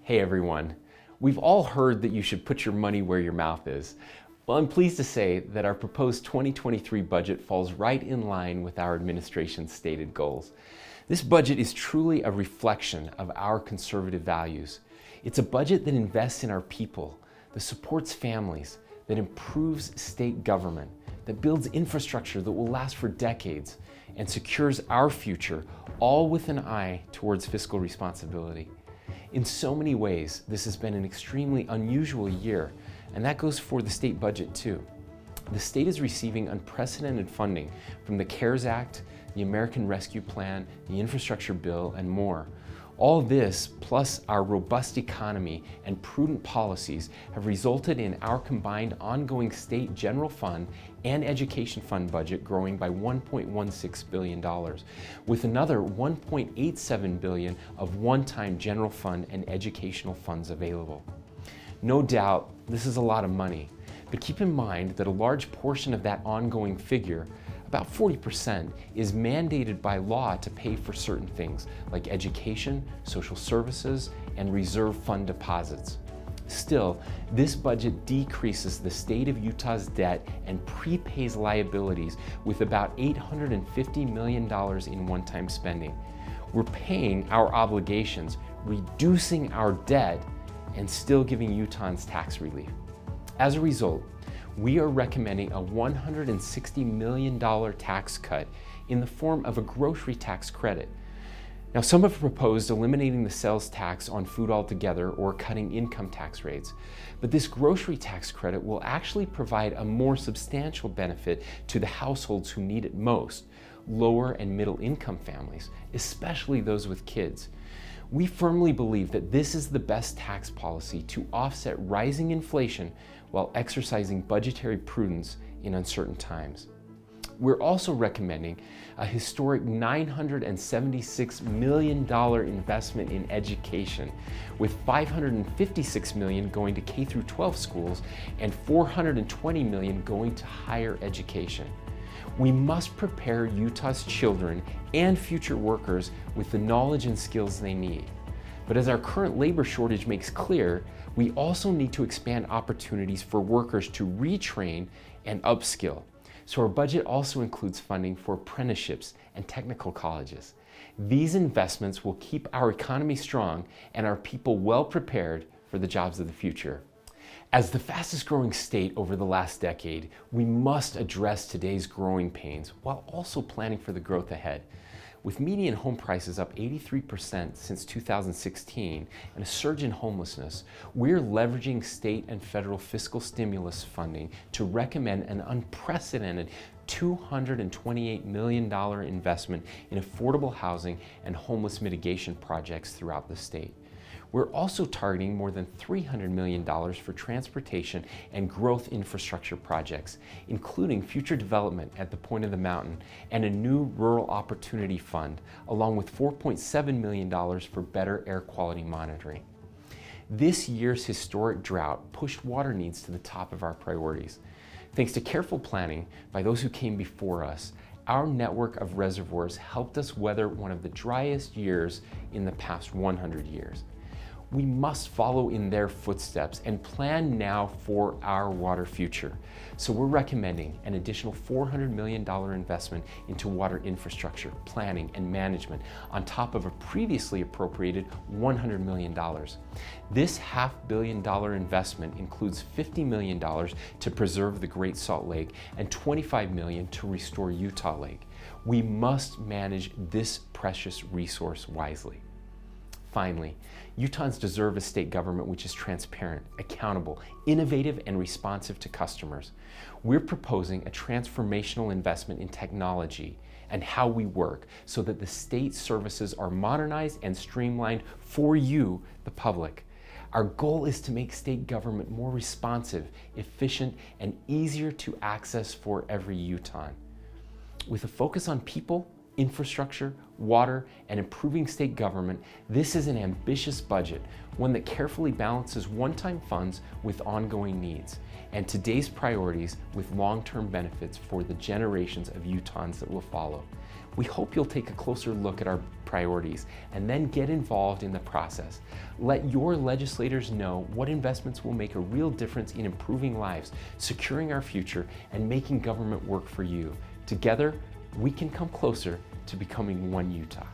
Hey everyone, we've all heard that you should put your money where your mouth is. Well, I'm pleased to say that our proposed 2023 budget falls right in line with our administration's stated goals. This budget is truly a reflection of our conservative values. It's a budget that invests in our people, that supports families, that improves state government, that builds infrastructure that will last for decades, and secures our future, all with an eye towards fiscal responsibility. In so many ways, this has been an extremely unusual year, and that goes for the state budget too. The state is receiving unprecedented funding from the CARES Act, the American Rescue Plan, the Infrastructure Bill, and more. All this, plus our robust economy and prudent policies, have resulted in our combined ongoing state general fund and education fund budget growing by $1.16 billion, with another $1.87 billion of one-time general fund and educational funds available. No doubt, this is a lot of money, but keep in mind that a large portion of that ongoing figure, about 40%, is mandated by law to pay for certain things like education, social services, and reserve fund deposits. Still, this budget decreases the state of Utah's debt and prepays liabilities with about $850 million in one-time spending. We're paying our obligations, reducing our debt, and still giving Utahns tax relief. As a result, we are recommending a $160 million tax cut in the form of a grocery tax credit. Now, some have proposed eliminating the sales tax on food altogether or cutting income tax rates, but this grocery tax credit will actually provide a more substantial benefit to the households who need it most, lower and middle income families, especially those with kids. We firmly believe that this is the best tax policy to offset rising inflation while exercising budgetary prudence in uncertain times. We're also recommending a historic $976 million investment in education, with $556 million going to K-12 schools and $420 million going to higher education. We must prepare Utah's children and future workers with the knowledge and skills they need. But as our current labor shortage makes clear, we also need to expand opportunities for workers to retrain and upskill. So our budget also includes funding for apprenticeships and technical colleges. These investments will keep our economy strong and our people well prepared for the jobs of the future. As the fastest growing state over the last decade, we must address today's growing pains while also planning for the growth ahead. With median home prices up 83% since 2016 and a surge in homelessness, we're leveraging state and federal fiscal stimulus funding to recommend an unprecedented $228 million investment in affordable housing and homeless mitigation projects throughout the state. We're also targeting more than $300 million for transportation and growth infrastructure projects, including future development at the Point of the Mountain and a new Rural Opportunity Fund, along with $4.7 million for better air quality monitoring. This year's historic drought pushed water needs to the top of our priorities. Thanks to careful planning by those who came before us, our network of reservoirs helped us weather one of the driest years in the past 100 years. We must follow in their footsteps and plan now for our water future. So we're recommending an additional $400 million investment into water infrastructure, planning, and management on top of a previously appropriated $100 million. This $500 million investment includes $50 million to preserve the Great Salt Lake and $25 million to restore Utah Lake. We must manage this precious resource wisely. Finally, Utahns deserve a state government which is transparent, accountable, innovative, and responsive to customers. We're proposing a transformational investment in technology and how we work so that the state services are modernized and streamlined for you, the public. Our goal is to make state government more responsive, efficient, and easier to access for every Utahn. With a focus on people, infrastructure, water, and improving state government, this is an ambitious budget, one that carefully balances one-time funds with ongoing needs, and today's priorities with long-term benefits for the generations of Utahns that will follow. We hope you'll take a closer look at our priorities and then get involved in the process. Let your legislators know what investments will make a real difference in improving lives, securing our future, and making government work for you. Together, we can come closer to becoming one Utah.